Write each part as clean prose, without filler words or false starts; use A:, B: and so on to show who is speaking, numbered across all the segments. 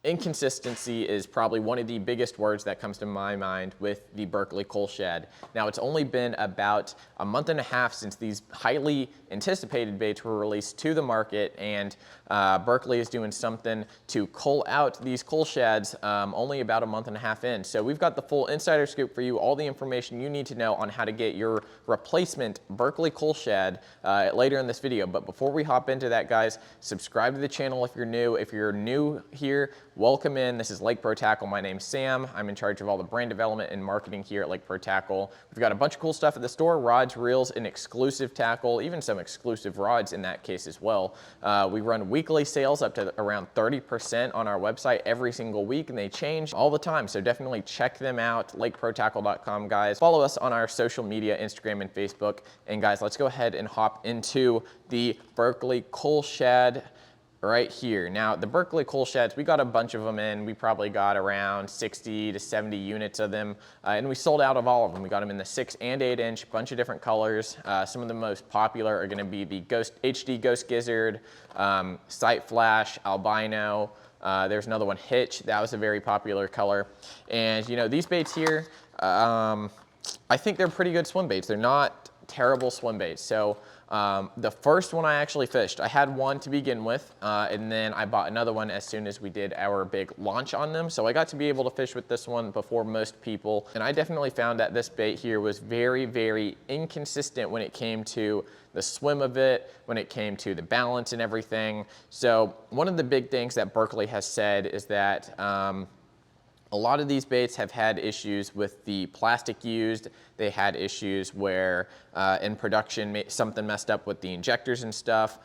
A: Inconsistency is probably one of the biggest words that comes to my mind with the Berkley Cullshad. Now, it's only been about a month and a half since these highly anticipated baits were released to the market, and Berkley is doing something to cull out these Cullshads only about a month and a half in. So we've got the full insider scoop for you, all the information you need to know on how to get your replacement Berkley Cullshad later in this video. But before we hop into that, guys, subscribe to the channel if you're new. If you're new here, welcome in. This is Lake Pro Tackle. My name's Sam. I'm in charge of all the brand development and marketing here at Lake Pro Tackle. We've got a bunch of cool stuff at the store: rods, reels, and exclusive tackle, even some exclusive rods in that case as well. We run weekly sales up to around 30% on our website every single week, and they change all the time. So definitely check them out, lakeprotackle.com, guys. Follow us on our social media, Instagram and Facebook. And guys, let's go ahead and hop into the Berkley Cullshad right here. Now, the Berkley Cullshads, we got a bunch of them in. We probably got around 60 to 70 units of them, and we sold out of all of them. We got them in the 6 and 8 inch, bunch of different colors. Some of the most popular are gonna be the HD Ghost Gizzard, Sight Flash, Albino. There's another one, Hitch. That was a very popular color. And you know, these baits here, I think they're pretty good swim baits. They're not terrible swim baits. So the first one I actually fished, I had one to begin with, and then I bought another one as soon as we did our big launch on them. So I got to be able to fish with this one before most people. And I definitely found that this bait here was very, very inconsistent when it came to the swim of it, when it came to the balance and everything. So one of the big things that Berkley has said is that a lot of these baits have had issues with the plastic used. They had issues where in production something messed up with the injectors and stuff.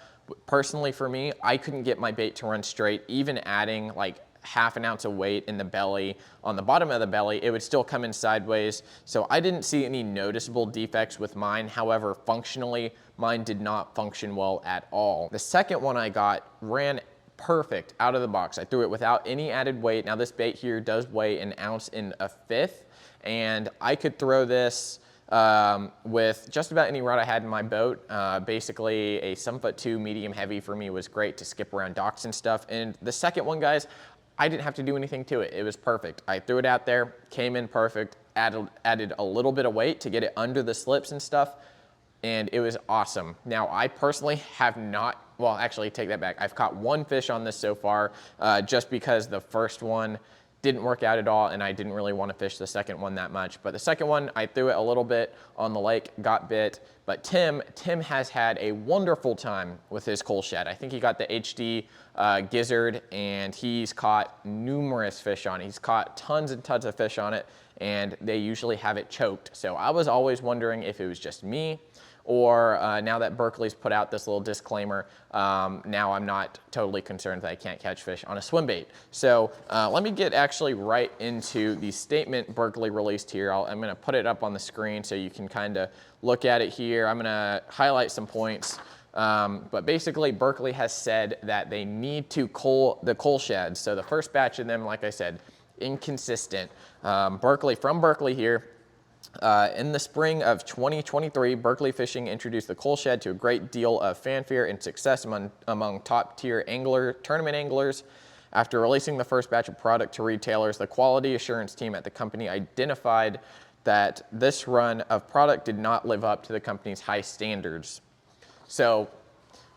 A: Personally for me, I couldn't get my bait to run straight. Even adding like half an ounce of weight in the belly, on the bottom of the belly, it would still come in sideways. So I didn't see any noticeable defects with mine. However, functionally, mine did not function well at all. The second one I got ran perfect out of the box. I threw it without any added weight. Now this bait here does weigh 1 1/5 ounces, and I could throw this with just about any rod I had in my boat. Basically a 7'2" medium heavy for me was great to skip around docks and stuff. And the second one, guys, I didn't have to do anything to it. It was perfect. I threw it out there, came in perfect, added a little bit of weight to get it under the slips and stuff, and it was awesome. Now, I personally have not, well, actually take that back. I've caught one fish on this so far, just because the first one didn't work out at all, and I didn't really want to fish the second one that much. But the second one, I threw it a little bit on the lake, got bit. But Tim has had a wonderful time with his Cullshad. I think he got the HD Gizzard, and he's caught numerous fish on it. He's caught tons and tons of fish on it, and they usually have it choked. So I was always wondering if it was just me, or now that Berkley's put out this little disclaimer, now I'm not totally concerned that I can't catch fish on a swim bait. So let me get actually right into the statement Berkley released here. I'm gonna put it up on the screen so you can kind of look at it here. I'm gonna highlight some points. But basically Berkley has said that they need to cull the Cullshads. So the first batch of them, like I said, inconsistent. From Berkley here, in the spring of 2023, Berkley Fishing introduced the Cullshad to a great deal of fanfare and success among top-tier tournament anglers. After releasing the first batch of product to retailers, the quality assurance team at the company identified that this run of product did not live up to the company's high standards. So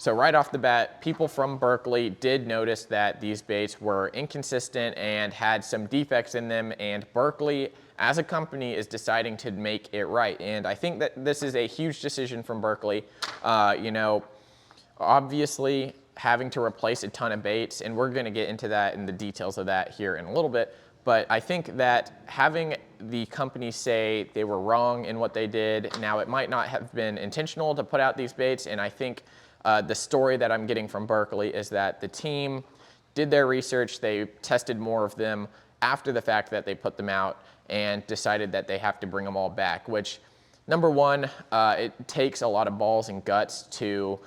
A: right off the bat, people from Berkley did notice that these baits were inconsistent and had some defects in them, and Berkley as a company is deciding to make it right. And I think that this is a huge decision from Berkley. You know, obviously having to replace a ton of baits, and we're gonna get into that and the details of that here in a little bit. But I think that having the company say they were wrong in what they did, now it might not have been intentional to put out these baits, and I think the story that I'm getting from Berkley is that the team did their research, they tested more of them after the fact that they put them out, and decided that they have to bring them all back, which, number one, it takes a lot of balls and guts to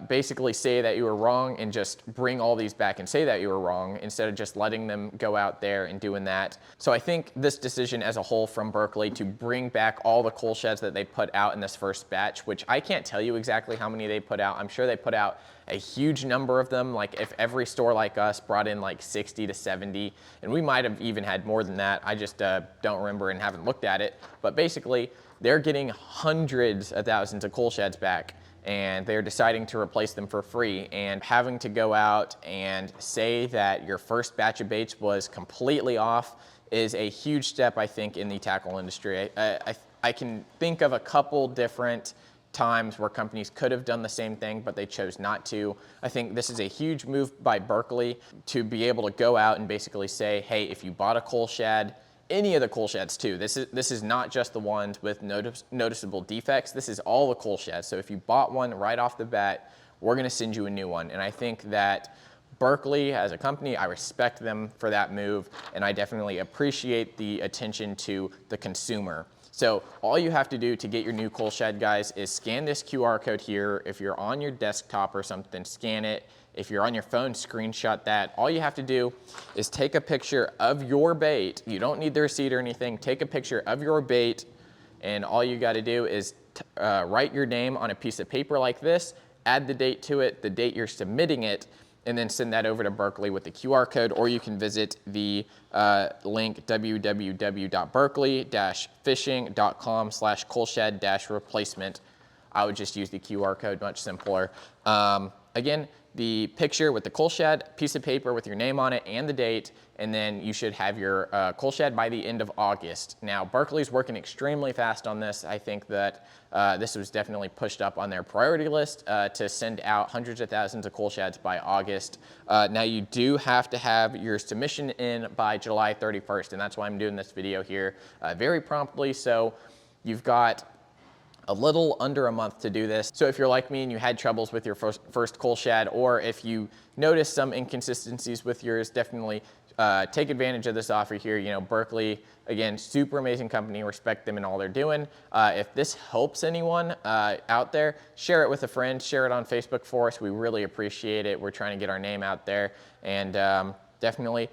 A: basically say that you were wrong and just bring all these back and say that you were wrong instead of just letting them go out there and doing that. So I think this decision as a whole from Berkley to bring back all the Cullshads that they put out in this first batch, which I can't tell you exactly how many they put out. I'm sure they put out a huge number of them. Like if every store like us brought in like 60 to 70, and we might have even had more than that. I just don't remember and haven't looked at it. But basically, they're getting hundreds of thousands of Cullshads back, and they're deciding to replace them for free, and having to go out and say that your first batch of baits was completely off is a huge step, I think, in the tackle industry. I can think of a couple different times where companies could have done the same thing, but they chose not to. I think this is a huge move by Berkley to be able to go out and basically say, hey, if you bought a Cullshad, any of the Cullshads too. This is not just the ones with noticeable defects. This is all the Cullshads. So if you bought one right off the bat, we're going to send you a new one. And I think that Berkley as a company, I respect them for that move, and I definitely appreciate the attention to the consumer. So all you have to do to get your new Cullshad, guys, is scan this QR code here. If you're on your desktop or something, scan it. If you're on your phone, screenshot that. All you have to do is take a picture of your bait. You don't need the receipt or anything. Take a picture of your bait, and all you got to do is write your name on a piece of paper like this, add the date to it, the date you're submitting it, and then send that over to Berkley with the QR code, or you can visit the link www.berkley-fishing.com/Cullshad-replacement. I would just use the QR code, much simpler. Again, the picture with the Cullshad, piece of paper with your name on it and the date, and then you should have your Cullshad by the end of August. Now, Berkley's working extremely fast on this. I think that this was definitely pushed up on their priority list to send out hundreds of thousands of Cullshads by August. Now, you do have to have your submission in by July 31st, and that's why I'm doing this video here very promptly. So you've got a little under a month to do this. So if you're like me and you had troubles with your first Cullshad, or if you notice some inconsistencies with yours, definitely take advantage of this offer here. You know, Berkley, again, super amazing company, respect them and all they're doing. If this helps anyone out there, share it with a friend, share it on Facebook for us. We really appreciate it. We're trying to get our name out there, and definitely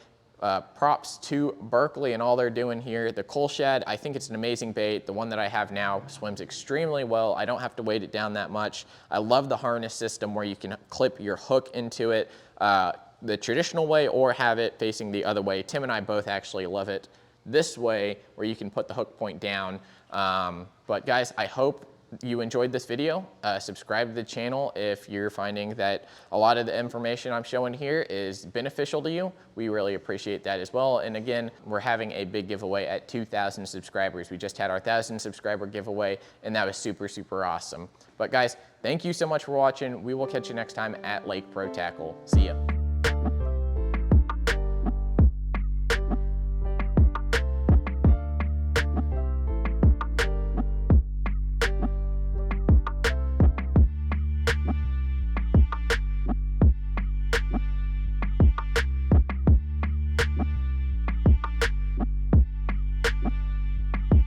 A: props to Berkley and all they're doing here. The Cullshad, I think it's an amazing bait. The one that I have now swims extremely well. I don't have to weight it down that much. I love the harness system where you can clip your hook into it the traditional way or have it facing the other way. Tim and I both actually love it this way, where you can put the hook point down. But guys, I hope you enjoyed this video. Subscribe to the channel if you're finding that a lot of the information I'm showing here is beneficial to you. We really appreciate that as well. And again, we're having a big giveaway at 2,000 subscribers. We just had our 1,000 subscriber giveaway, and that was super, super awesome. But guys, thank you so much for watching. We will catch you next time at Lake Pro Tackle. See ya.